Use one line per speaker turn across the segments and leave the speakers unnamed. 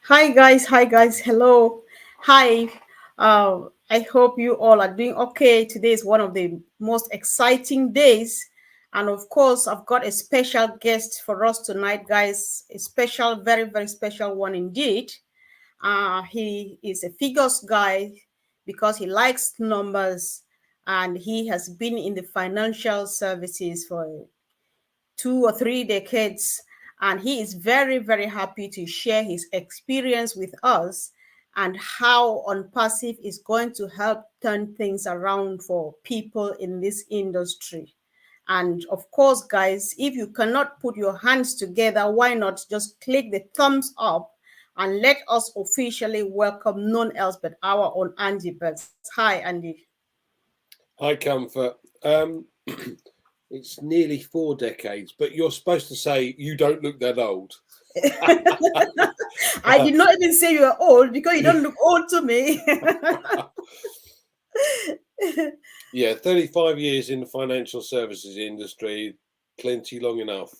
Hi guys, hello, hi. I hope you all are doing okay. Today is one of the most exciting days, and of course, I've got a special guest for us tonight, guys. A special, very special one indeed. He is a figures guy because he likes numbers, and he has been in the financial services for 2 or 3 decades. And he is very happy to share his experience with us and how OnPassive is going to help turn things around for people in this industry. And of course, guys, if you cannot put your hands together, why not just click the thumbs up and let us officially welcome none else but our own Andy Betts. Hi, Andy.
Hi, Comfort. It's nearly 4 decades, but you're supposed to say you don't look that old.
I did not even say you are old because you don't look old to me.
Yeah, 35 years in the financial services industry, plenty long enough.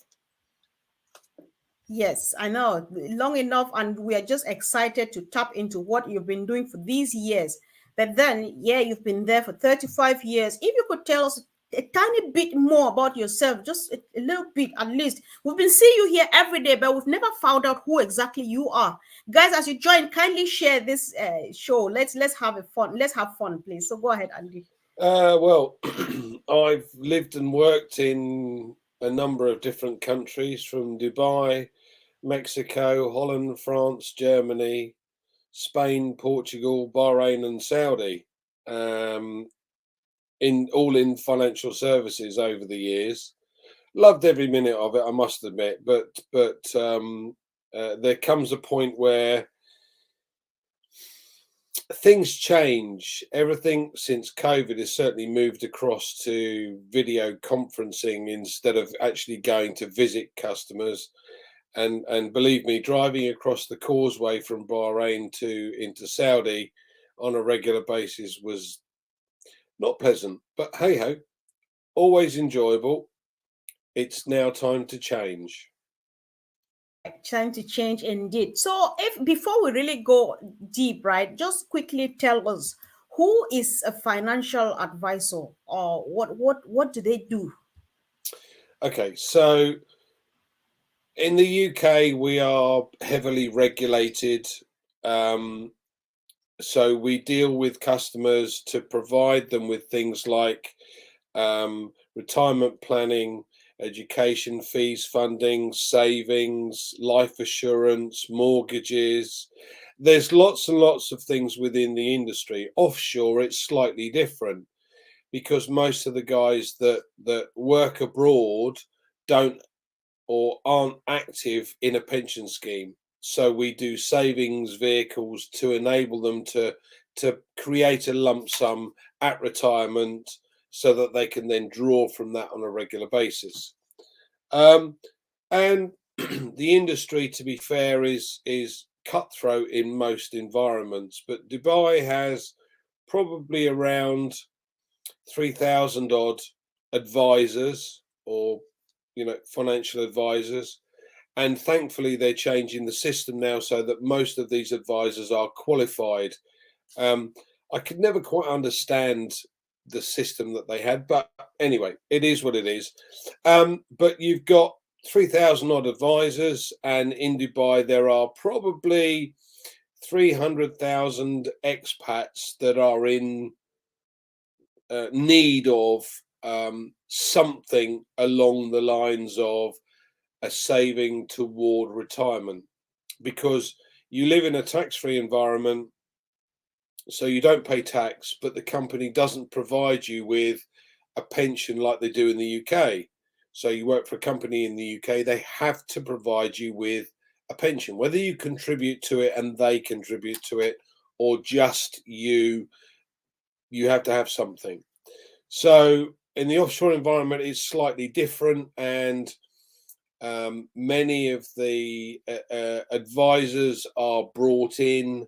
Yes, I know. Long enough, and we are just excited to tap into what you've been doing for these years. But then, yeah, you've been there for 35 years. If you could tell us a tiny bit more about yourself, just a little bit at least. We've been seeing you here every day, but we've never found out who exactly you are. Guys, as you join, kindly share this show. Let's have a fun. Let's have fun, please. So go ahead, Andy.
Well, I've lived and worked in a number of different countries, from Dubai, Mexico, Holland, France, Germany, Spain, Portugal, Bahrain, and Saudi. Um, in financial services over the years. Loved every minute of it, I must admit. But there comes a point where things change. Everything since COVID has certainly moved across to video conferencing instead of actually going to visit customers. And believe me, driving across the causeway from Bahrain to into Saudi on a regular basis was not pleasant. But hey ho, always enjoyable. It's now time to change.
Right, time to change indeed. So, if before we really go deep, right, just quickly tell us who is a financial advisor, or what do they do?
Okay, so in the UK, we are heavily regulated. Um, so we deal with customers to provide them with things like retirement planning, education fees funding, savings, life assurance, mortgages. There's lots and lots of things within the industry. Offshore, it's slightly different because most of the guys that work abroad don't or aren't active in a pension scheme. So we do savings vehicles to enable them to create a lump sum at retirement so that they can then draw from that on a regular basis. Um, and the industry, to be fair, is cutthroat in most environments, but Dubai has probably around 3,000 odd advisors, or financial advisors, and thankfully they're changing the system now so that most of these advisors are qualified. um, I could never quite understand the system that they had, but anyway, it is what it is. But you've got 3,000 odd advisors, and in Dubai there are probably 300,000 expats that are in need of something along the lines of a saving toward retirement, because you live in a tax-free environment, so you don't pay tax, but the company doesn't provide you with a pension like they do in the UK. So you work for a company in the UK, they have to provide you with a pension, whether you contribute to it and they contribute to it, or just you have to have something. So in the offshore environment, it's slightly different, and many of the advisors are brought in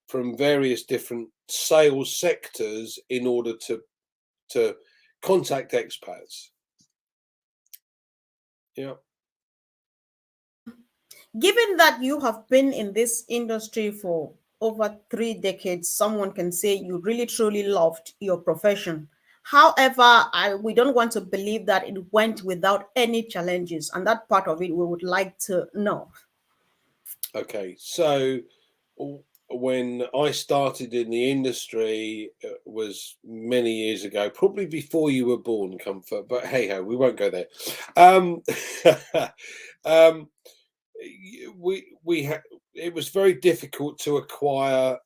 from various different sales sectors in order to contact expats. Yeah.
Given that you have been in this industry for over 3 decades, someone can say you really truly loved your profession. However, we don't want to believe that it went without any challenges, and that part of it we would like to know.
Okay, so when I started in the industry, it was many years ago, probably before you were born, Comfort. But hey ho, we won't go there. Um, um, we had it was very difficult to acquire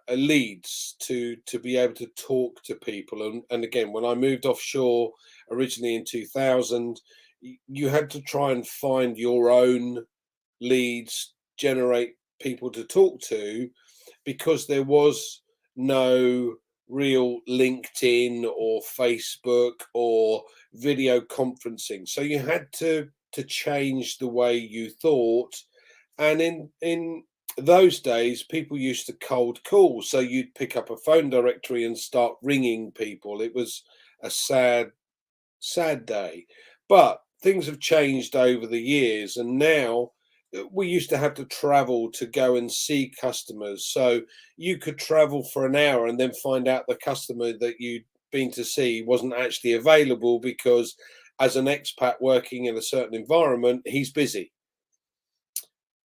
leads to be able to talk to people, and again, when I moved offshore originally in 2000, you had to try and find your own leads, generate people to talk to, because there was no real LinkedIn or Facebook or video conferencing. So you had to change the way you thought. And in those days, people used to cold call. So you'd pick up a phone directory and start ringing people. It was a sad day. But things have changed over the years, and now we used to have to travel to go and see customers. So you could travel for an hour and then find out the customer that you'd been to see wasn't actually available because, as an expat working in a certain environment, he's busy.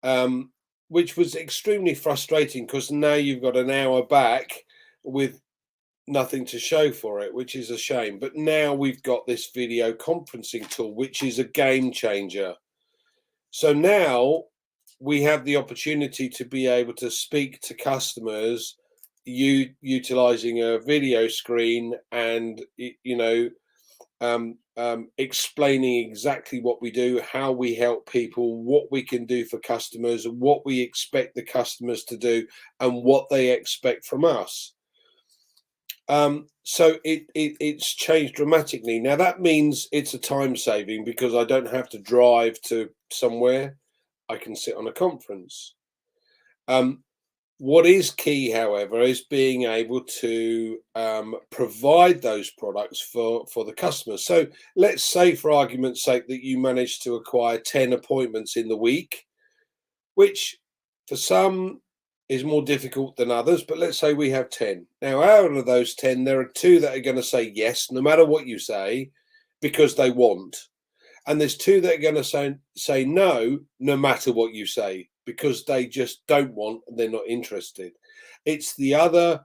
Um, which was extremely frustrating because now you've got an hour back with nothing to show for it, which is a shame. But now we've got this video conferencing tool, which is a game changer. So now we have the opportunity to be able to speak to customers utilizing a video screen, and explaining exactly what we do, how we help people, what we can do for customers, what we expect the customers to do, and what they expect from us. So it's changed dramatically. Now that means it's a time saving because I don't have to drive to somewhere. I can sit on a conference. Um, what is key, however, is being able to provide those products for the customers. So let's say, for argument's sake, that you manage to acquire 10 appointments in the week, which for some is more difficult than others, but let's say we have 10. Now, out of those 10, there are two that are going to say yes, no matter what you say, because they want. And there's two that are going to say no, no matter what you say, because they just don't want, and they're not interested. It's the other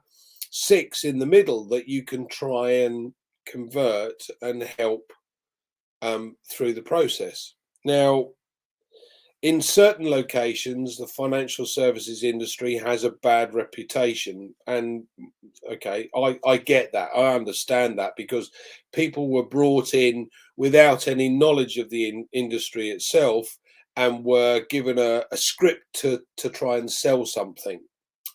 6 in the middle that you can try and convert and help through the process. Now, in certain locations, the financial services industry has a bad reputation. And okay, I get that. I understand that because people were brought in without any knowledge of the industry itself and were given a script to try and sell something.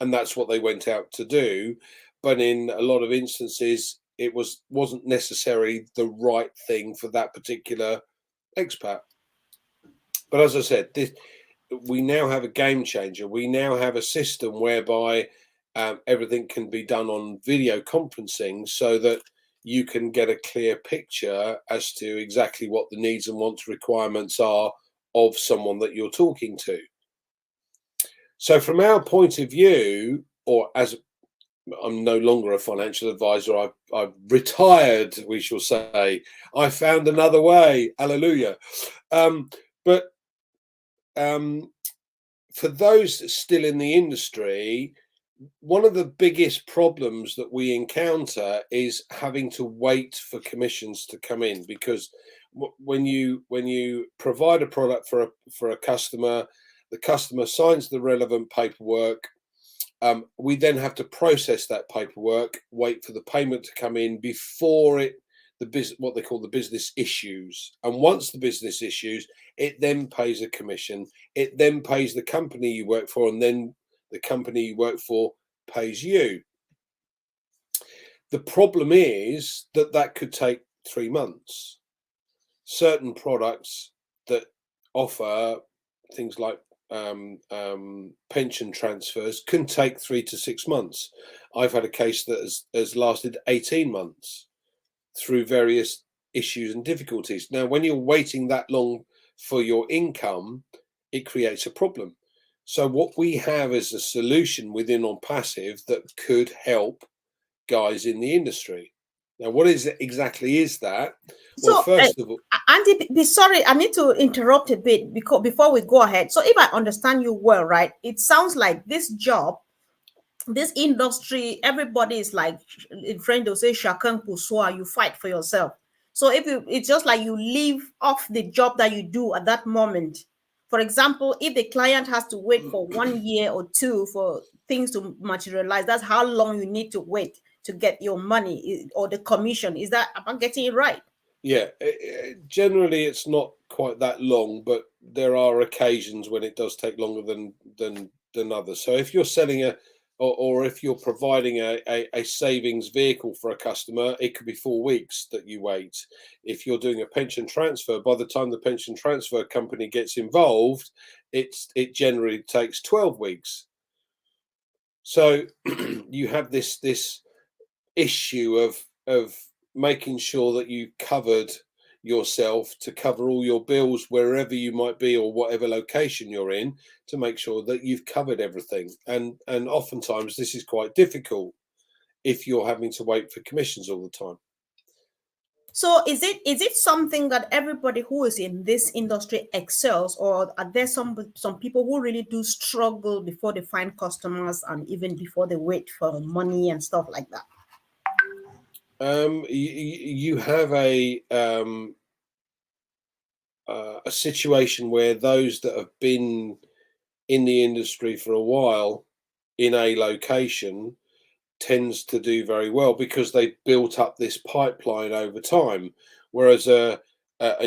And that's what they went out to do. But in a lot of instances, it wasn't necessarily the right thing for that particular expat. But as I said, we now have a game changer. We now have a system whereby everything can be done on video conferencing so that you can get a clear picture as to exactly what the needs and wants requirements are of someone that you're talking to. So from our point of view, or as I'm no longer a financial advisor, I've retired, we shall say, I found another way, hallelujah. But for those still in the industry, one of the biggest problems that we encounter is having to wait for commissions to come in, because when you provide a product for a customer, the customer signs the relevant paperwork. We then have to process that paperwork, wait for the payment to come in before what they call the business issues. And once the business issues, it then pays a commission. It then pays the company you work for, and then the company you work for pays you. The problem is that could take 3 months. Certain products that offer things like pension transfers can take 3 to 6 months. I've had a case that has lasted 18 months through various issues and difficulties. Now, when you're waiting that long for your income, it creates a problem. So what we have is a solution within ONPASSIVE that could help guys in the industry. Now, what is it exactly is that? Well,
So,
first of all,
Andy, be sorry, I need to interrupt a bit because before we go ahead. So, if I understand you well, right, it sounds like this job, this industry, everybody is like in French they'll say chacun pour soi, you fight for yourself. So if it's just like you leave off the job that you do at that moment. For example, if the client has to wait for 1 year or two for things to materialize, that's how long you need to wait to get your money or the commission. Is that, am I getting it right?
yeah, generally it's not quite that long, but there are occasions when it does take longer than others. So if you're selling or if you're providing a savings vehicle for a customer, it could be 4 weeks that you wait. If you're doing a pension transfer, by the time the pension transfer company gets involved, it generally takes 12 weeks. So you have this issue of making sure that you covered yourself to cover all your bills wherever you might be or whatever location you're in, to make sure that you've covered everything. And oftentimes this is quite difficult if you're having to wait for commissions all the time.
So is it something that everybody who is in this industry excels, or are there some people who really do struggle before they find customers and even before they wait for money and stuff like that?
You have a situation where those that have been in the industry for a while in a location tends to do very well because they built up this pipeline over time. Whereas a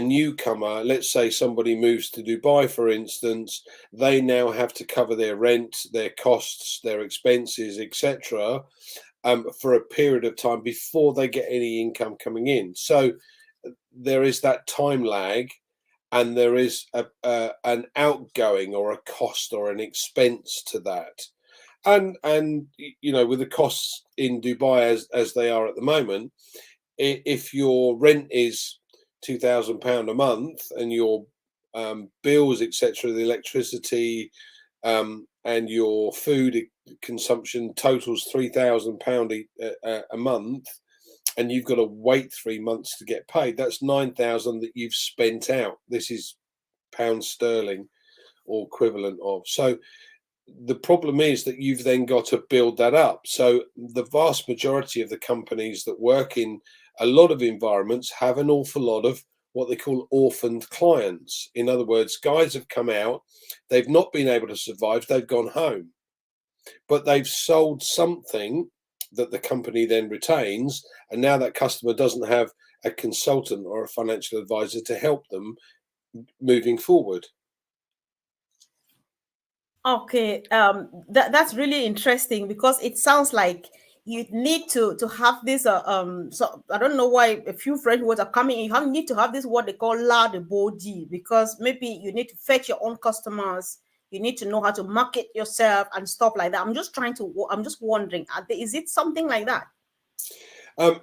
newcomer, let's say somebody moves to Dubai, for instance, they now have to cover their rent, their costs, their expenses, etc., for a period of time before they get any income coming in. So there is that time lag, and there is an outgoing or a cost or an expense to that. And you know, with the costs in Dubai as they are at the moment, if your rent is £2,000 a month and your bills, etc., the electricity and your food consumption totals £3,000 a month, and you've got to wait 3 months to get paid, that's 9,000 that you've spent out. This is pounds sterling or equivalent of. So the problem is that you've then got to build that up. So the vast majority of the companies that work in a lot of environments have an awful lot of what they call orphaned clients. In other words, guys have come out, they've not been able to survive, they've gone home, but they've sold something that the company then retains, and now that customer doesn't have a consultant or a financial advisor to help them moving forward.
Okay, that's really interesting because it sounds like you need to have this. So I don't know why a few French words are coming. You need to have this what they call la de body, because maybe you need to fetch your own customers. You need to know how to market yourself and stuff like that. I'm just wondering, is it something like that?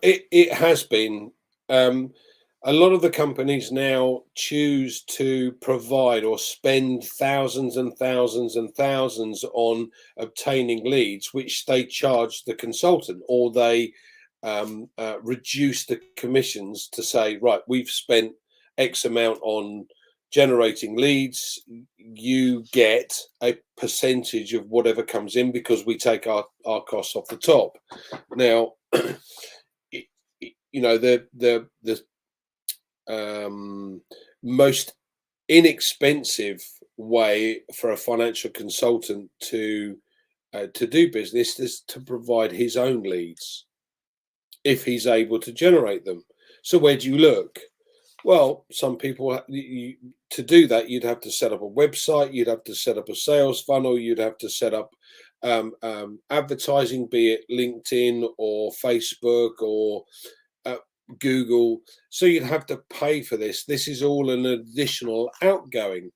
It has been. A lot of the companies now choose to provide or spend thousands and thousands and thousands on obtaining leads, which they charge the consultant, or they reduce the commissions to say, right, we've spent X amount on generating leads, you get a percentage of whatever comes in because we take our costs off the top. Now, you know, the most inexpensive way for a financial consultant to do business is to provide his own leads if he's able to generate them. So where do you look? Well, some people, to do that, you'd have to set up a website, you'd have to set up a sales funnel, you'd have to set up advertising, be it LinkedIn or Facebook or Google. So you'd have to pay for this. This is all an additional outgoing.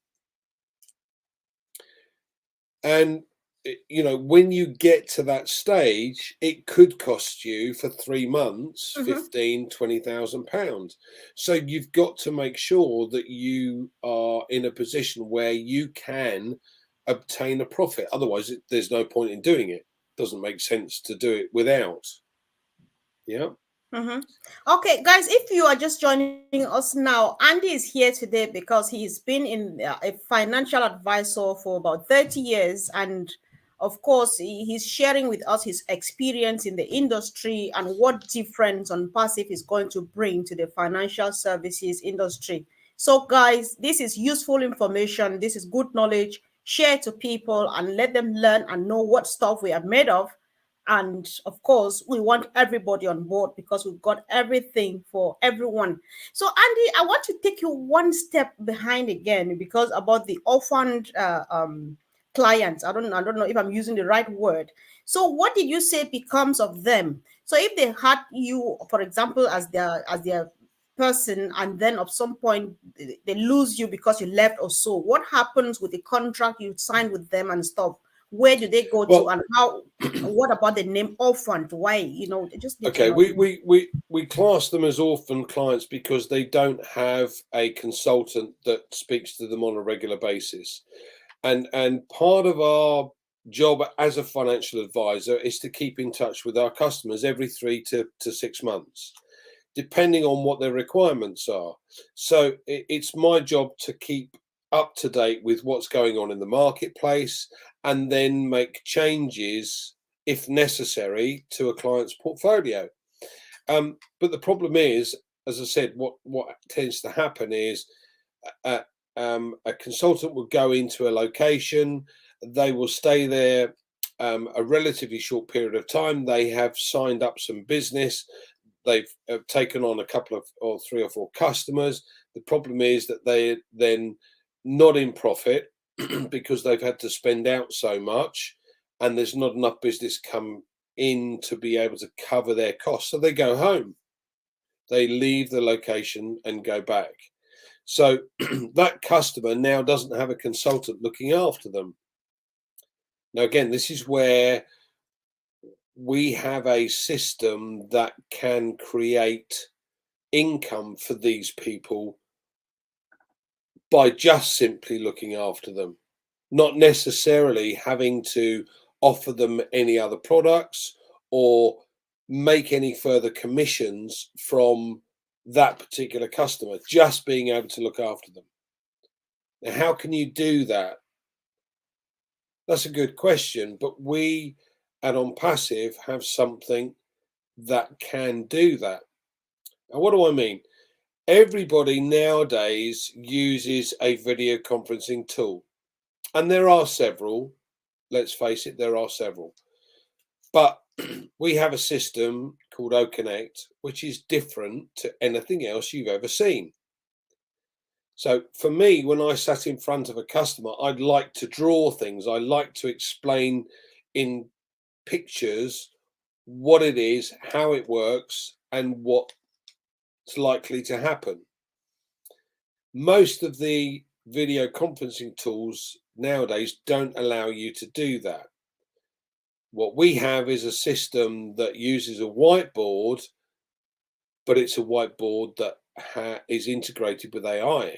And when you get to that stage, it could cost you for 3 months
Mm-hmm.
15,000-20,000 pounds. So you've got to make sure that you are in a position where you can obtain a profit. Otherwise, there's no point in doing it. Doesn't make sense to do it without. Yeah.
Mm-hmm. Okay, guys, if you are just joining us now, Andy is here today because he's been in a financial advisor for about 30 years. And of course, he's sharing with us his experience in the industry and what difference on passive is going to bring to the financial services industry. So, guys, this is useful information. This is good knowledge. Share to people and let them learn and know what stuff we are made of. And of course, we want everybody on board because we've got everything for everyone. So, Andy, I want to take you one step behind again because about the orphaned clients. I don't know if I'm using the right word. So, what did you say becomes of them? So, if they had you, for example, as their person, and then at some point they lose you because you left or so, what happens with the contract you signed with them and stuff? Where do they go to,
Well,
and how? What about the name orphan? Why? They just need to
okay,
know.
we class them as orphan clients because they don't have a consultant that speaks to them on a regular basis. And part of our job as a financial advisor is to keep in touch with our customers every 3 to 6 months, depending on what their requirements are. So it's my job to keep up to date with what's going on in the marketplace and then make changes if necessary to a client's portfolio. But the problem is, as I said, what tends to happen is uh, a consultant will go into a location, they will stay there a relatively short period of time. They have signed up some business, they've taken on a couple of or 3 or 4 customers. The problem is that they're then not in profit because they've had to spend out so much and there's not enough business come in to be able to cover their costs. So they go home, they leave the location and go back. So that customer now doesn't have a consultant looking after them. Now, again, this is where we have a system that can create income for these people by just simply looking after them, not necessarily having to offer them any other products or make any further commissions from that particular customer, just being able to look after them. Now, how can you do that? That's a good question, but we at ONPASSIVE have something that can do that. Now, what do I mean? Everybody nowadays uses a video conferencing tool, and there are several. Let's face it, there are several. But we have a system called OConnect, which is different to anything else you've ever seen. So for me, when I sat in front of a customer, I'd like to draw things. I like to explain in pictures what it is, how it works, and what's likely to happen. Most of the video conferencing tools nowadays don't allow you to do that. What we have is a system that uses a whiteboard, but it's a whiteboard that is integrated with AI.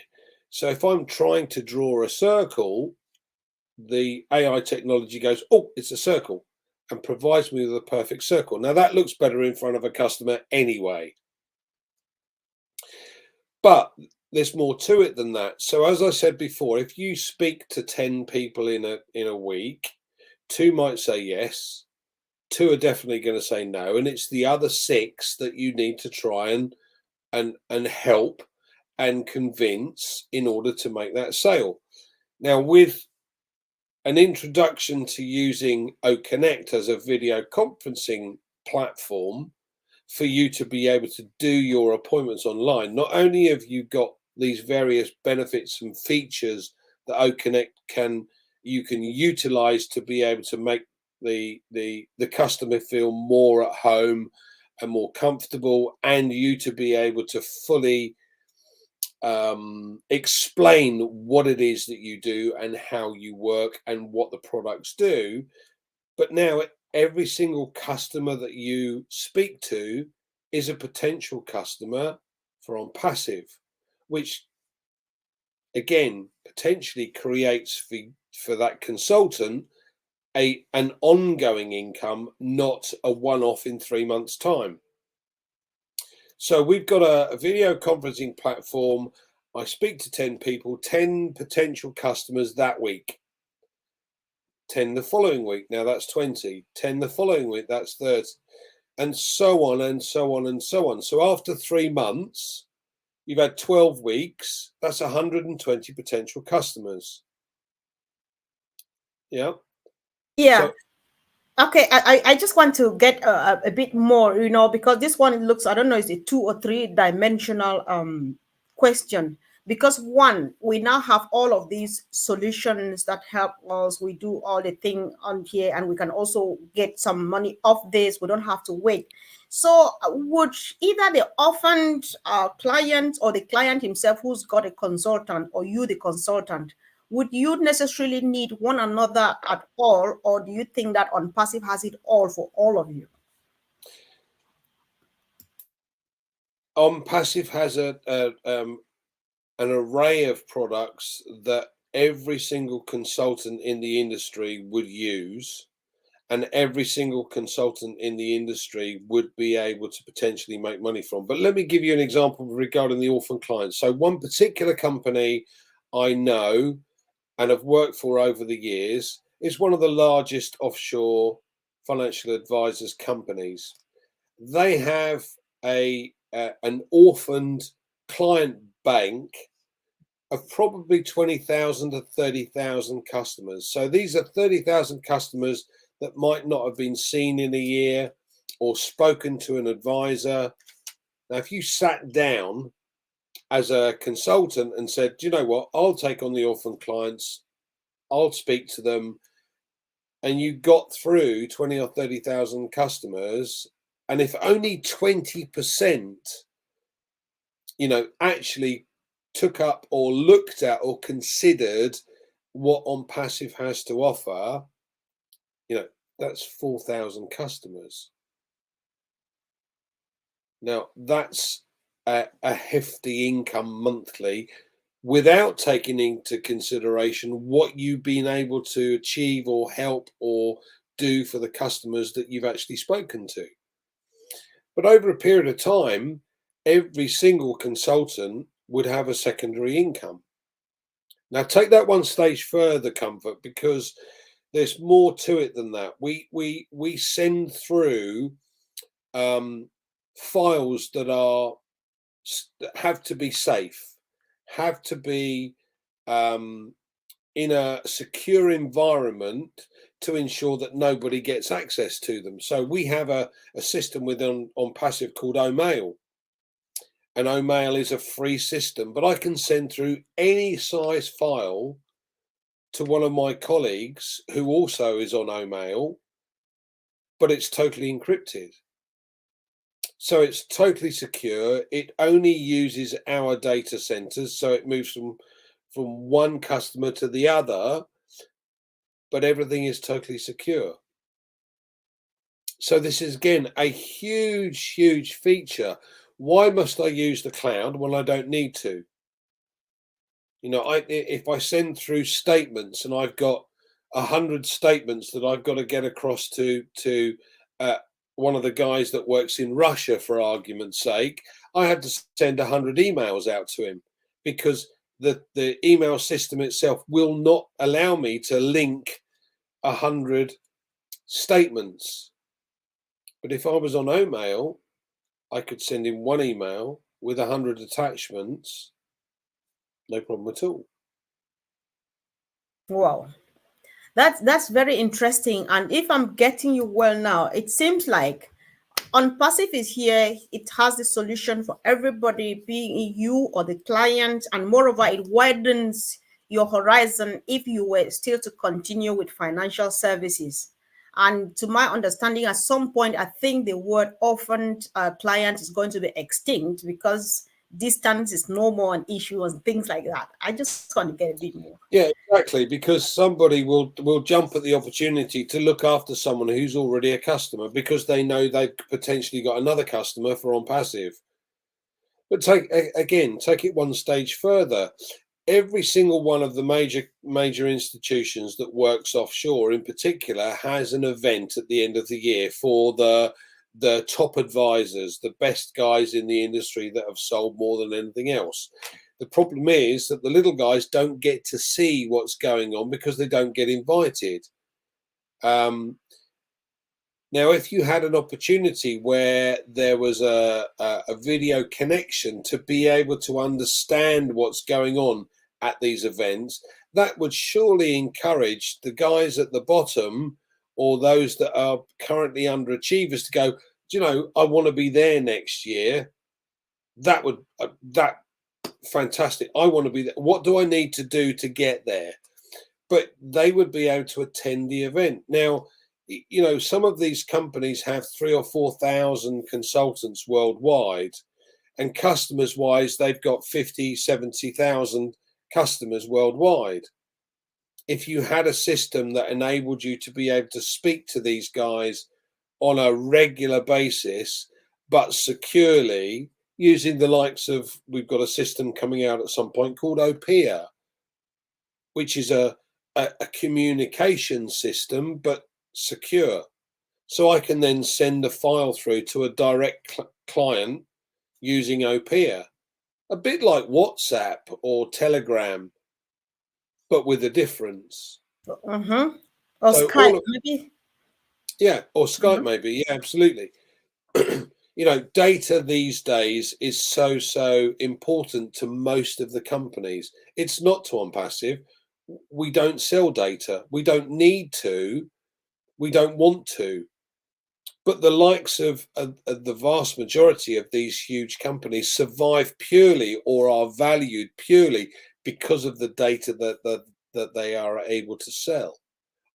So if I'm trying to draw a circle, the AI technology goes, oh, it's a circle, and provides me with a perfect circle. Now that looks better in front of a customer anyway. But there's more to it than that. So as I said before, if you speak to 10 people in a week, 2 might say yes, 2 are definitely going to say no, and it's the other 6 that you need to try and help and convince in order to make that sale. Now, with an introduction to using OConnect as a video conferencing platform for you to be able to do your appointments online, not only have you got these various benefits and features that OConnect you can utilize to be able to make the customer feel more at home and more comfortable, and you to be able to fully explain what it is that you do and how you work and what the products do. But now every single customer that you speak to is a potential customer for ONPASSIVE, which again potentially creates for that consultant an ongoing income, not a one-off in 3 months' time. So we've got a video conferencing platform. I speak to 10 people, 10 potential customers that week. 10 the following week, now that's 20. 10 the following week, that's 30. And so on and so on and so on. So after 3 months, you've had 12 weeks, that's 120 potential customers. Yeah.
Yeah.
So,
okay, I just want to get a bit more, because this one looks, I don't know, is it 2 or 3 dimensional question? Because one, we now have all of these solutions that help us. We do all the thing on here, and we can also get some money off this. We don't have to wait. So would either the orphaned client or the client himself who's got a consultant, or you, the consultant, would you necessarily need one another at all, or do you think that ONPASSIVE has it all for all of you?
ONPASSIVE has an array of products that every single consultant in the industry would use, and every single consultant in the industry would be able to potentially make money from. But let me give you an example regarding the orphan clients. So one particular company I know and have worked for over the years is one of the largest offshore financial advisors companies. They have an orphaned client bank of probably 20,000 to 30,000 customers. So these are 30,000 customers that might not have been seen in a year or spoken to an advisor. Now, if you sat down as a consultant and said, do you know what, I'll take on the orphan clients, I'll speak to them, and you got through 20 or 30,000 customers, and if only 20%, actually took up or looked at or considered what ONPASSIVE has to offer, that's 4,000 customers. Now, that's a hefty income monthly without taking into consideration what you've been able to achieve or help or do for the customers that you've actually spoken to. But over a period of time, every single consultant would have a secondary income. Now, take that one stage further, Comfort, because there's more to it than that. We send through files that have to be safe, have to be in a secure environment to ensure that nobody gets access to them. So we have a system within ONPASSIVE called OMail. And OMail is a free system, but I can send through any size file to one of my colleagues who also is on OMail, but it's totally encrypted. So it's totally secure. It only uses our data centers, so it moves from one customer to the other, but everything is totally secure. So this is, again, a huge, huge feature. Why must I use the cloud when I don't need to? If I send through statements and I've got 100 statements that I've got to get across to one of the guys that works in Russia, for argument's sake, I have to send 100 emails out to him because the email system itself will not allow me to link 100 statements. But if I was on OMail, I could send him one email with 100 attachments, no problem at all.
Wow, that's very interesting. And if I'm getting you well now, it seems like ONPASSIVE is here. It has the solution for everybody, being you or the client, and moreover, it widens your horizon if you were still to continue with financial services. And to my understanding, at some point, I think the word orphaned client is going to be extinct, because distance is no more an issue and things like that. I just want to get a bit more.
Yeah, exactly. Because somebody will jump at the opportunity to look after someone who's already a customer because they know they've potentially got another customer for ONPASSIVE. But take it one stage further. Every single one of the major institutions that works offshore, in particular, has an event at the end of the year for the top advisors, the best guys in the industry that have sold more than anything else. The problem is that the little guys don't get to see what's going on because they don't get invited. Now, if you had an opportunity where there was a video connection to be able to understand what's going on at these events, that would surely encourage the guys at the bottom or those that are currently underachievers to go, do you know, I want to be there next year. That would, fantastic. I want to be there. What do I need to do to get there? But they would be able to attend the event. Now, you know, some of these companies have 3,000 or 4,000 consultants worldwide, and customers wise, they've got 50, 70,000 customers worldwide. If you had a system that enabled you to be able to speak to these guys on a regular basis, but securely, using the likes of, we've got a system coming out at some point called OPIA, which is a communication system, but secure. So I can then send a file through to a direct client using OPIA, a bit like WhatsApp or Telegram, but with a difference.
Mm-hmm. Or
So
Skype,
all of,
maybe.
yeah, or Skype
Mm-hmm.
maybe, yeah, absolutely. You know, data these days is so important to most of the companies. It's not to ONPASSIVE. We don't sell data. We don't need to. We don't want to. But the likes of the vast majority of these huge companies survive purely or are valued purely because of the data that they are able to sell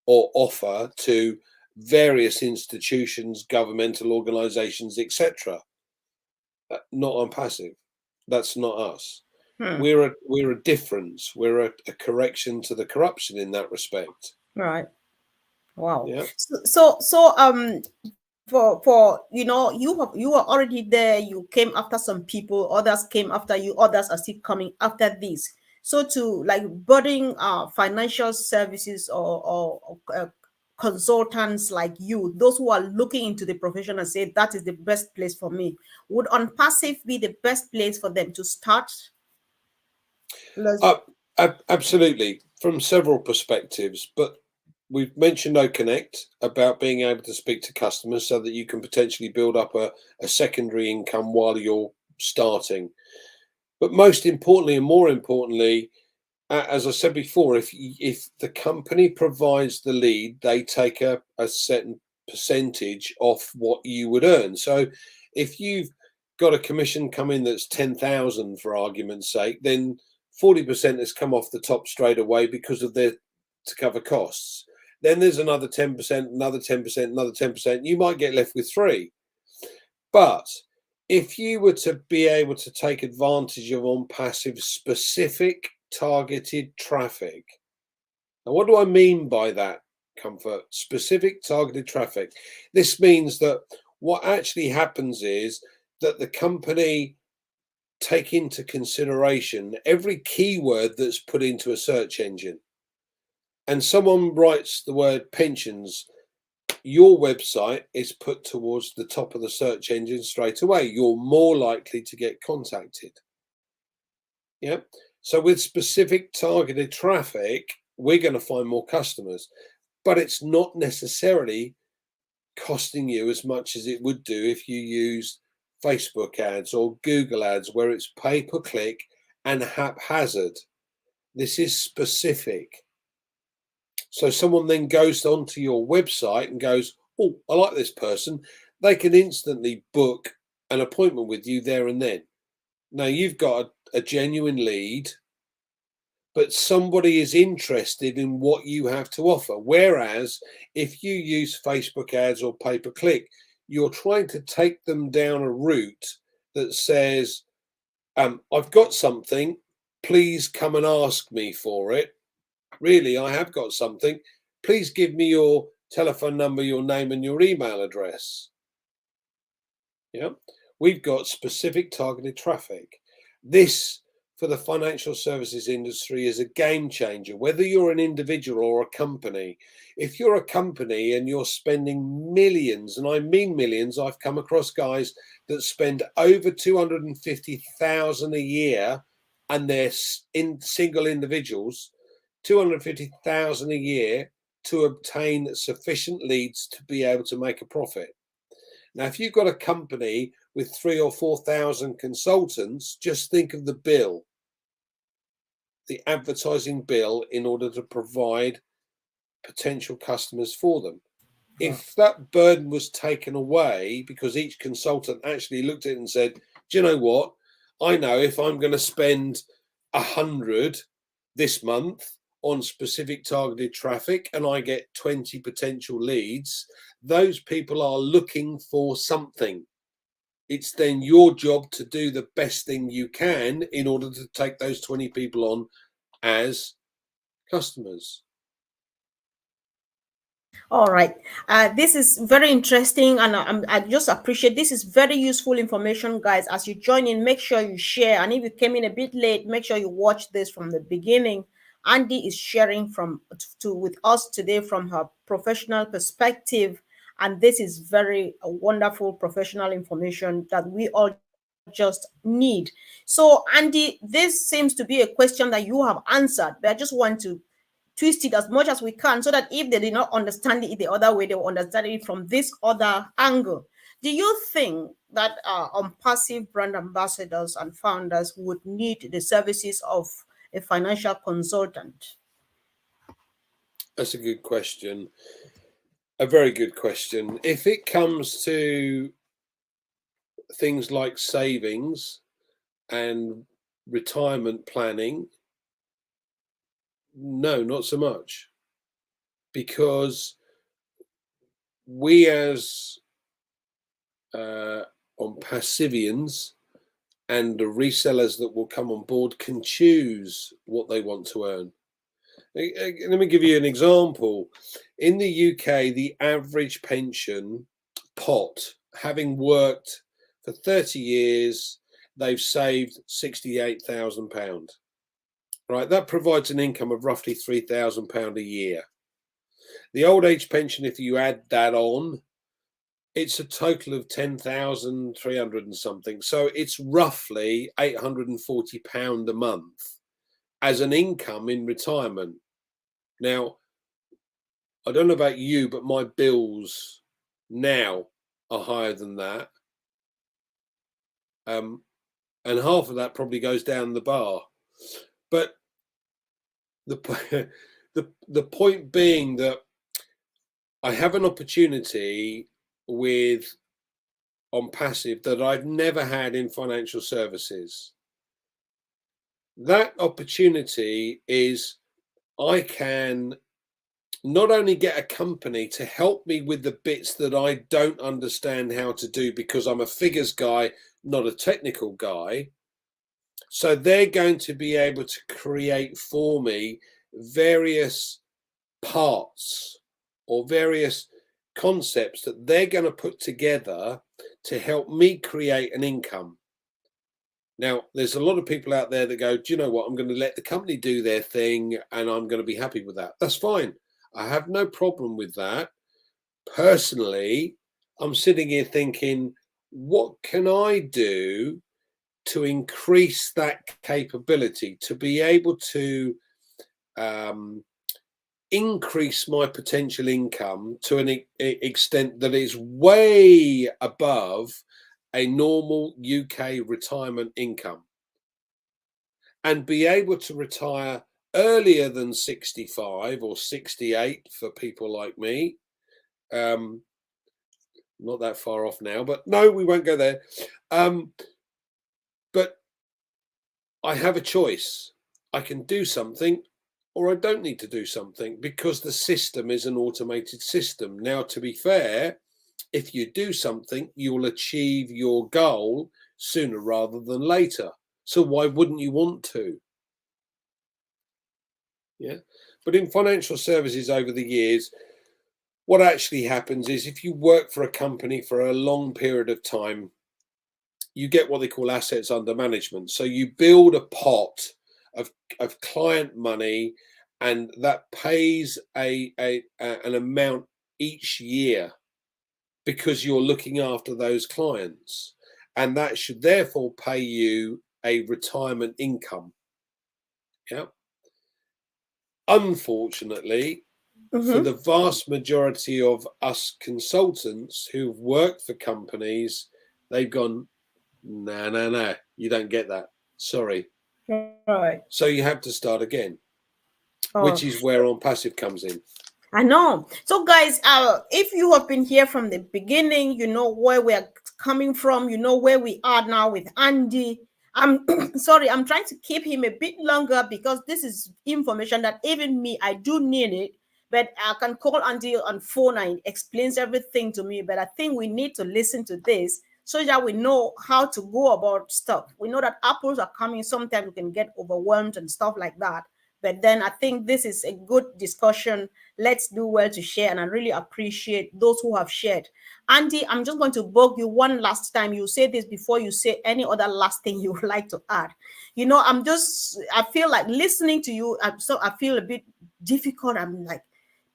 or offer to various institutions, governmental organizations, etc. Not ONPASSIVE. That's not us.
Hmm.
We're a difference. We're a correction to the corruption in that respect.
Right. Wow.
Yeah.
So for you were already there. You came after some people. Others came after you. Others are still coming after this. So to like budding financial services or consultants like you, those who are looking into the profession and say that is the best place for me, would ONPASSIVE be the best place for them to start? Let's,
Absolutely, from several perspectives. But we've mentioned No Connect about being able to speak to customers so that you can potentially build up a secondary income while you're starting. But most importantly, and more importantly, as I said before, if the company provides the lead, they take a certain percentage off what you would earn. So if you've got a commission come in that's 10,000 for argument's sake, then 40% has come off the top straight away because of their to cover costs. Then there's another 10%, another 10%, another 10%. You might get left with 3. But if you were to be able to take advantage of ONPASSIVE specific targeted traffic. Now, what do I mean by that, Comfort? Specific targeted traffic. This means that what actually happens is that the company take into consideration every keyword that's put into a search engine. And someone writes the word pensions, your website is put towards the top of the search engine straight away. You're more likely to get contacted. Yeah. So with specific targeted traffic, we're going to find more customers, but it's not necessarily costing you as much as it would do if you use Facebook ads or Google ads, where it's pay per click and haphazard. This is specific. So someone then goes onto your website and goes, oh, I like this person. They can instantly book an appointment with you there and then. Now you've got a genuine lead, but somebody is interested in what you have to offer. Whereas if you use Facebook ads or pay per click, you're trying to take them down a route that says, I've got something, please come and ask me for it. Really, I have got something, please give me your telephone number, your name and your email address. Yeah, we've got specific targeted traffic. This, for the financial services industry, is a game changer, whether you're an individual or a company. If you're a company and you're spending millions, and I mean millions, I've come across guys that spend over 250,000 a year, and they're in single individuals, 250,000 a year to obtain sufficient leads to be able to make a profit. Now, if you've got a company with 3,000 or 4,000 consultants, just think of the bill, the advertising bill, in order to provide potential customers for them. If that burden was taken away because each consultant actually looked at it and said, do you know what? I know if I'm going to spend 100 this month on specific targeted traffic and I get 20 potential leads, those people are looking for something. It's then your job to do the best thing you can in order to take those 20 people on as customers.
All right. This is very interesting, and I just appreciate this is very useful information, guys. As you join in, make sure you share. And if you came in a bit late, make sure you watch this from the beginning. Andy is sharing with us today from her professional perspective, and this is very wonderful professional information that we all just need. So, Andy, this seems to be a question that you have answered, but I just want to twist it as much as we can so that if they did not understand it the other way, they will understand it from this other angle. Do you think that passive brand ambassadors and founders would need the services of a financial consultant?
That's a good question. A very good question. If it comes to things like savings and retirement planning, no, not so much. Because we as ONPASSIVians and the resellers that will come on board can choose what they want to earn. Let me give you an example. In the UK, the average pension pot, having worked for 30 years, they've saved £68,000. Right, that provides an income of roughly £3,000 a year. The old age pension, if you add that on, it's a total of 10,300 and something. So it's roughly £840 a month as an income in retirement. Now, I don't know about you, but my bills now are higher than that. And half of that probably goes down the bar. But the point being that I have an opportunity with ONPASSIVE that I've never had in financial services. That opportunity is I can not only get a company to help me with the bits that I don't understand how to do because I'm a figures guy, not a technical guy. So they're going to be able to create for me various parts or various concepts that they're going to put together to help me create an income. Now, there's a lot of people out there that go, do you know what? I'm going to let the company do their thing and I'm going to be happy with that. That's fine. I have no problem with that. Personally, I'm sitting here thinking, what can I do to increase that capability to be able to increase my potential income to an extent that is way above a normal UK retirement income, and be able to retire earlier than 65 or 68 for people like me. Not that far off now, but no, we won't go there. But I have a choice. I can do something or I don't need to do something because the system is an automated system. Now, to be fair, if you do something, you will achieve your goal sooner rather than later. So why wouldn't you want to? Yeah. But in financial services over the years, what actually happens is if you work for a company for a long period of time, you get what they call assets under management. So you build a pot of client money, and that pays an amount each year because you're looking after those clients. And that should therefore pay you a retirement income. Yeah. Unfortunately, for
Mm-hmm.
the vast majority of us consultants who've worked for companies, they've gone, no, no, no, you don't get that. Sorry.
Right.
So you have to start again,
Oh,
which is where ONPASSIVE comes in.
I know. So, guys, if you have been here from the beginning, you know where we are coming from. You know where we are now with Andy. I'm sorry, I'm trying to keep him a bit longer because this is information that even me, I do need it. But I can call Andy on phone and he explains everything to me. But I think we need to listen to this so that we know how to go about stuff. We know that apples are coming. Sometimes we can get overwhelmed and stuff like that. But then I think this is a good discussion. Let's do well to share. And I really appreciate those who have shared. Andy, I'm just going to bug you one last time. You say this before you say any other last thing you would like to add. You know, I feel like listening to you, I feel a bit difficult. I'm like,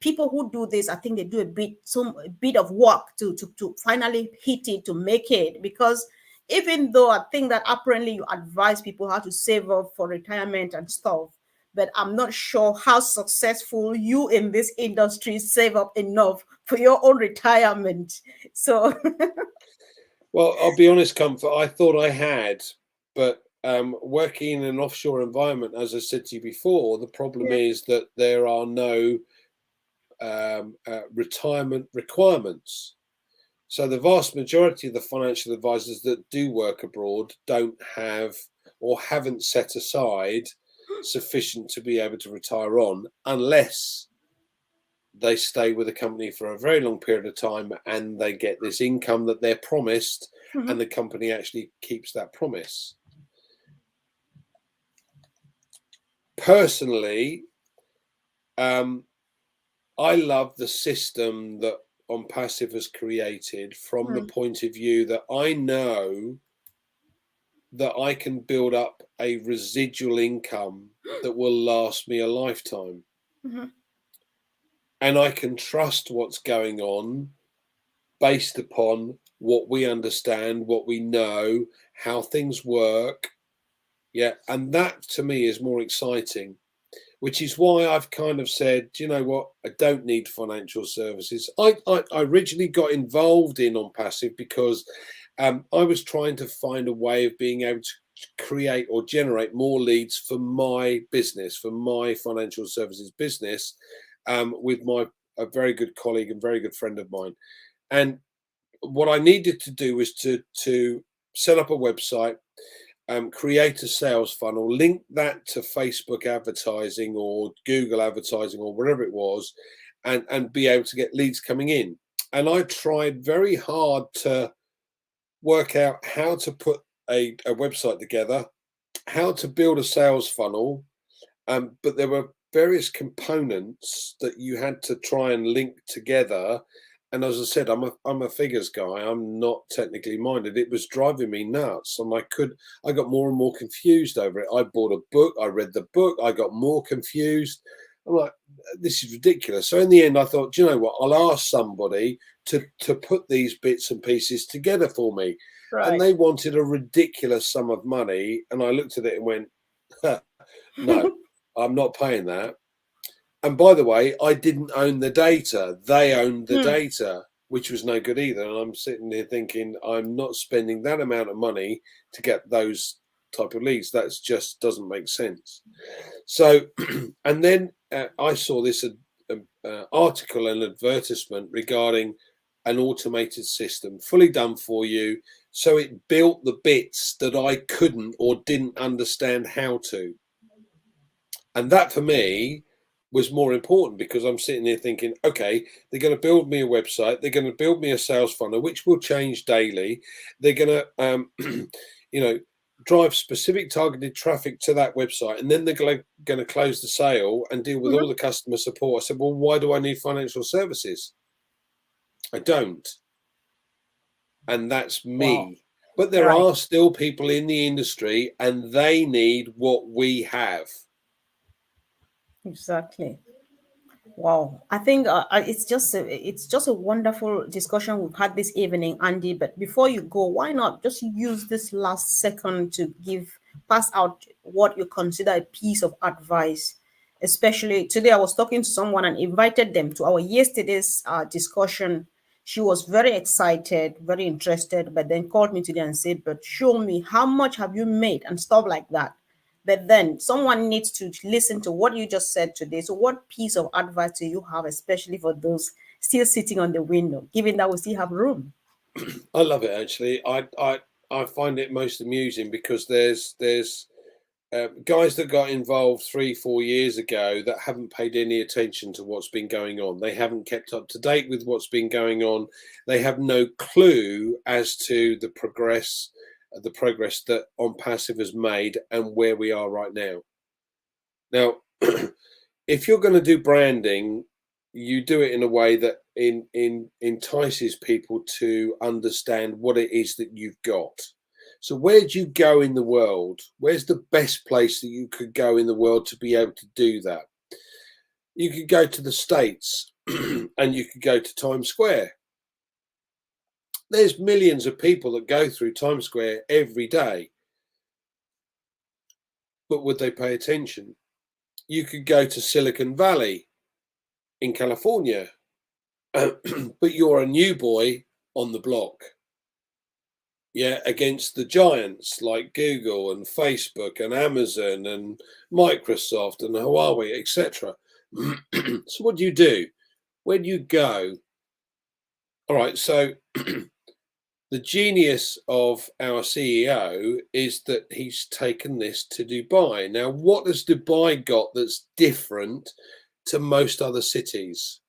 people who do this, I think they do a bit of work to finally hit it, to make it. Because even though I think that apparently you advise people how to save up for retirement and stuff, but I'm not sure how successful you in this industry save up enough for your own retirement. So,
Well, I'll be honest, Comfort, I thought I had, but working in an offshore environment, as I said to you before, the problem
yeah.
is that there are no retirement requirements. So the vast majority of the financial advisors that do work abroad don't have or haven't set aside sufficient to be able to retire on, unless they stay with a company for a very long period of time and they get this income that they're promised, and
Mhm.
the company actually keeps that promise. Personally, I love the system that OnPassive has created from the
Mm,
point of view that I know that I can build up a residual income that will last me a lifetime.
mhm,
And I can trust what's going on based upon what we understand, what we know, how things work. Yeah. And that to me is more exciting, which is why I've kind of said, you know what, I don't need financial services. I originally got involved in OnPassive because I was trying to find a way of being able to create or generate more leads for my business, for my financial services business, with a very good colleague and very good friend of mine. And what I needed to do was to set up a website, create a sales funnel, link that to Facebook advertising or Google advertising or wherever it was, and be able to get leads coming in. And I tried very hard to work out how to put a website together, how to build a sales funnel, but there were various components that you had to try and link together. And as I said, I'm a figures guy. I'm not technically minded. It was driving me nuts, and I got more and more confused over it. I bought a book. I read the book. I got more confused. I'm like, this is ridiculous. So in the end, I thought, do you know what? I'll ask somebody to put these bits and pieces together for me. And
right.
they wanted a ridiculous sum of money, and I looked at it and went, no, I'm not paying that. And by the way, I didn't own the data. They owned the
Hmm.
data, which was no good either. And I'm sitting there thinking, I'm not spending that amount of money to get those type of leads. That just doesn't make sense. So, and then I saw this article and advertisement regarding an automated system, fully done for you. So it built the bits that I couldn't or didn't understand how to. And that for me was more important because I'm sitting there thinking, okay, they're going to build me a website, they're going to build me a sales funnel, which will change daily. They're going to, you know, drive specific targeted traffic to that website, and then they're going to close the sale and deal with all the customer support. I said, well, why do I need financial services? I don't. And that's me.
Wow.
But there
Right.
are still people in the industry, and they need what we have.
Exactly. Wow, I think it's just a wonderful discussion we've had this evening, Andy. But before you go, why not just use this last second to pass out what you consider a piece of advice? Especially today, I was talking to someone and invited them to our yesterday's discussion. She was very excited, very interested, but then called me today and said, "But show me how much have you made," and stuff like that. But then someone needs to listen to what you just said today. So, what piece of advice do you have, especially for those still sitting on the window, given that we still have room?
I love it, actually. I find it most amusing because there's guys that got involved 3-4 years ago that haven't paid any attention to what's been going on. They haven't kept up to date with what's been going on. They have no clue as to the progress that ONPASSIVE has made and where we are right now. Now, if you're going to do branding, you do it in a way that entices people to understand what it is that you've got. So where do you go in the world? Where's the best place that you could go in the world to be able to do that? You could go to the States and you could go to Times Square. There's millions of people that go through Times Square every day. But would they pay attention? You could go to Silicon Valley in California, but you're a new boy on the block. Yeah, against the giants like Google and Facebook and Amazon and Microsoft and Huawei, etc. So what do? Where do you go? All right, so the genius of our CEO is that he's taken this to Dubai. Now, what has Dubai got that's different to most other cities?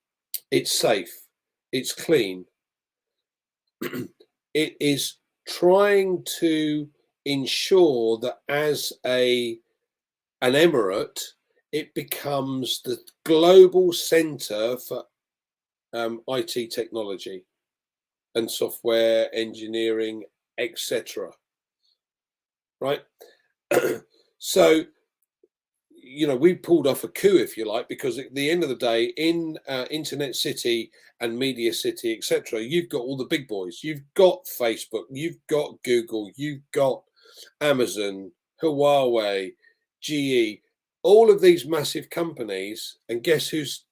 It's safe, it's clean, it is trying to ensure that as an emirate, it becomes the global center for IT technology and software engineering, etc. Right? So, we pulled off a coup, if you like, because at the end of the day, in Internet City and Media City, etc., you've got all the big boys. You've got Facebook, you've got Google, you've got Amazon, Huawei, GE, all of these massive companies. And guess who's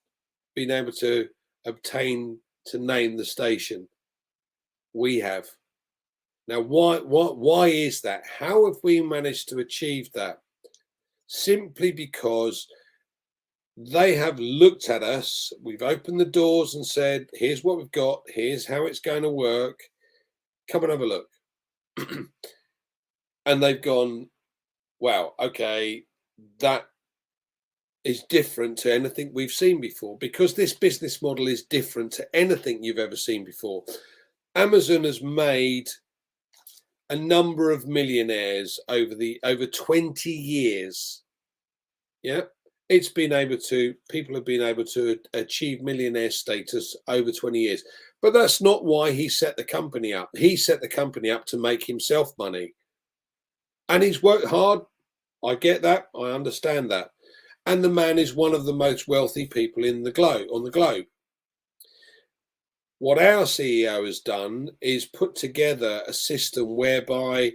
been able to obtain to name the station? We have. Now, why is that? How have we managed to achieve that? Simply because they have looked at us, we've opened the doors and said, here's what we've got, here's how it's going to work, come and have a look. And they've gone, wow, okay, that is different to anything we've seen before, because this business model is different to anything you've ever seen before. Amazon has made a number of millionaires over 20 years. Yeah. People have been able to achieve millionaire status over 20 years. But that's not why he set the company up. He set the company up to make himself money. And he's worked hard. I get that. I understand that. And the man is one of the most wealthy people on the globe. What our CEO has done is put together a system whereby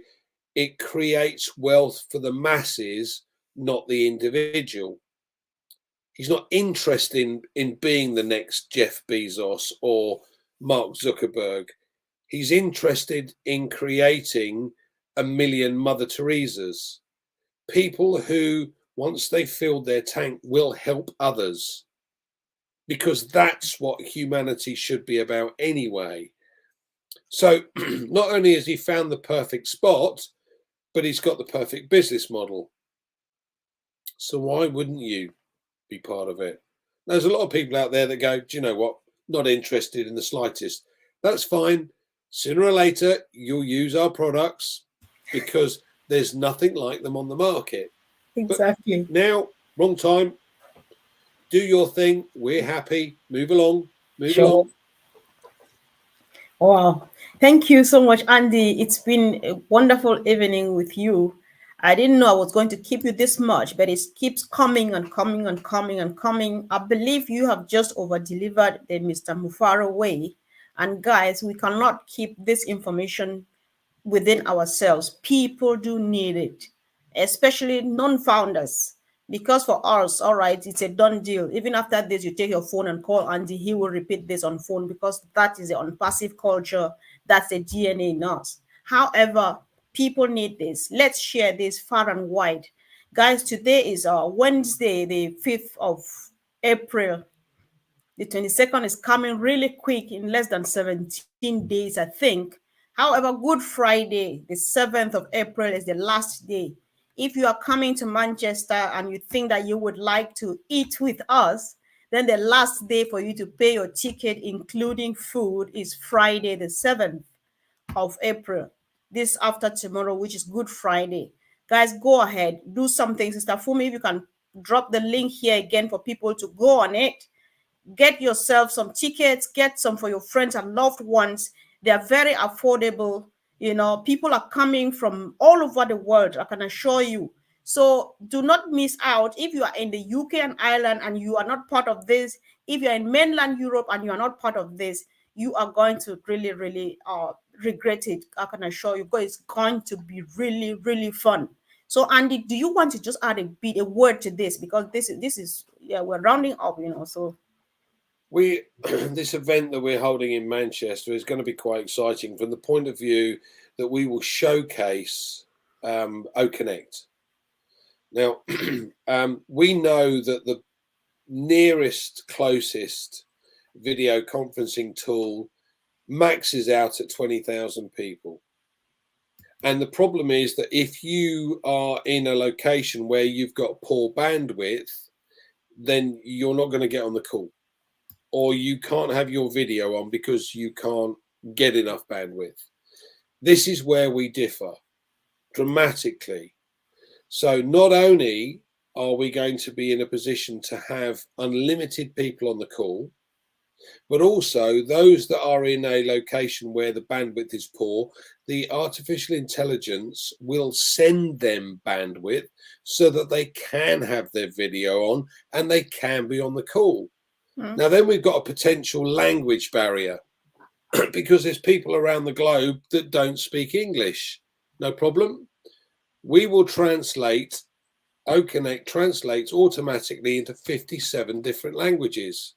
it creates wealth for the masses, not the individual. He's not interested in being the next Jeff Bezos or Mark Zuckerberg. He's interested in creating a million Mother Teresas, people who, once they've filled their tank, will help others, because that's what humanity should be about anyway. So not only has he found the perfect spot, but he's got the perfect business model. So why wouldn't you be part of it? There's a lot of people out there that go, do you know what? Not interested in the slightest. That's fine. Sooner or later, you'll use our products, because There's nothing like them on the market. But
Exactly.
now, wrong time. Do your thing. We're happy. Move along. Move
Sure.
along.
Wow. Thank you so much, Andy. It's been a wonderful evening with you. I didn't know I was going to keep you this much, but it keeps coming and coming and coming and coming. I believe you have just over delivered the Mr. Mufaro way. And guys, we cannot keep this information within ourselves. People do need it, especially non-founders. Because for us, all right, it's a done deal. Even after this, you take your phone and call Andy, he will repeat this on phone because that is the unpassive culture. That's the DNA in us. However, people need this. Let's share this far and wide. Guys, today is Wednesday, the 5th of April. The 22nd is coming really quick in less than 17 days, I think. However, Good Friday, the 7th of April, is the last day. If you are coming to Manchester and you think that you would like to eat with us, then the last day for you to pay your ticket, including food, is Friday, the 7th of April. This after tomorrow, which is Good Friday. Guys, go ahead, do something. Sister Fumi, if you can drop the link here again for people to go on it. Get yourself some tickets, get some for your friends and loved ones. They are very affordable. You know, people are coming from all over the world, I can assure you. So do not miss out. If you are in the UK and Ireland and you are not part of this, if you're in mainland Europe and you are not part of this, you are going to really, really regret it. I can assure you, because it's going to be really, really fun. So, Andy, do you want to just add a word to this? Because this is yeah, we're rounding up, you know. So
We this event that we're holding in Manchester is going to be quite exciting from the point of view that we will showcase OConnect. Now, we know that the nearest, closest video conferencing tool maxes out at 20,000 people. And the problem is that if you are in a location where you've got poor bandwidth, then you're not going to get on the call, or you can't have your video on because you can't get enough bandwidth. This is where we differ dramatically. So not only are we going to be in a position to have unlimited people on the call, but also those that are in a location where the bandwidth is poor, the artificial intelligence will send them bandwidth so that they can have their video on and they can be on the call. Now, then we've got a potential language barrier because there's people around the globe that don't speak English. No problem. We will translate, OConnect translates automatically into 57 different languages.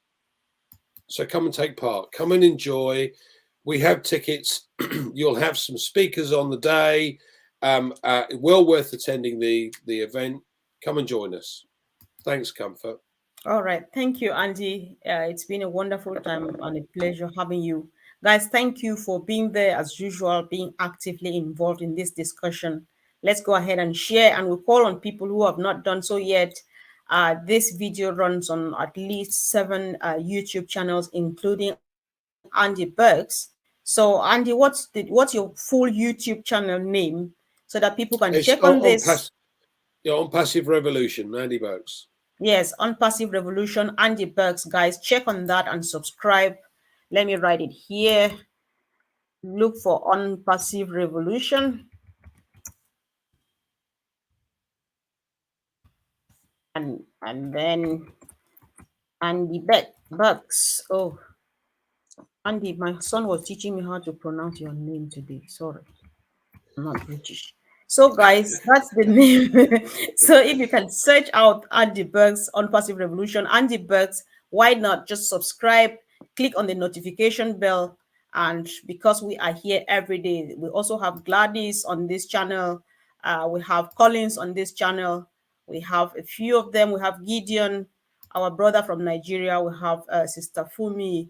So come and take part. Come and enjoy. We have tickets. You'll have some speakers on the day. Well worth attending the event. Come and join us. Thanks, Comfort.
all right. Thank you, Andy. It's been a wonderful time and a pleasure having you. Guys, thank you for being there as usual, being actively involved in this discussion. Let's go ahead and share, and we'll call on people who have not done so yet. This video runs on at least 7 YouTube channels, including Andy Berg's. So, Andy, what's your full YouTube channel name so that people can check on
It's
this?
on Passive Revolution, Andy Burks.
Yes, Unpassive Revolution, Andy Bergs, guys. Check on that and subscribe. Let me write it here. Look for Unpassive Revolution. And then Bergs. Oh, Andy, my son was teaching me how to pronounce your name today. Sorry. I'm not British. So, guys, that's the name. So, if you can search out Andy Bergs on Passive Revolution, Andy Bergs, why not just subscribe, click on the notification bell? And because we are here every day, we also have Gladys on this channel. We have Collins on this channel. We have a few of them. We have Gideon, our brother from Nigeria. We have Sister Fumi,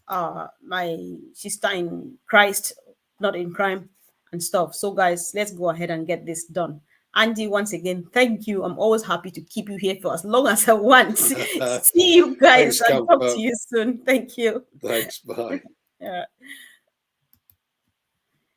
my sister in Christ, not in crime, and stuff. So, guys, let's go ahead and get this done. Andy, once again, thank you. I'm always happy to keep you here for as long as I want. See you guys
Thanks,
and talk to
Comfort.
you soon. Thank you.
Thanks. Bye.
Yeah.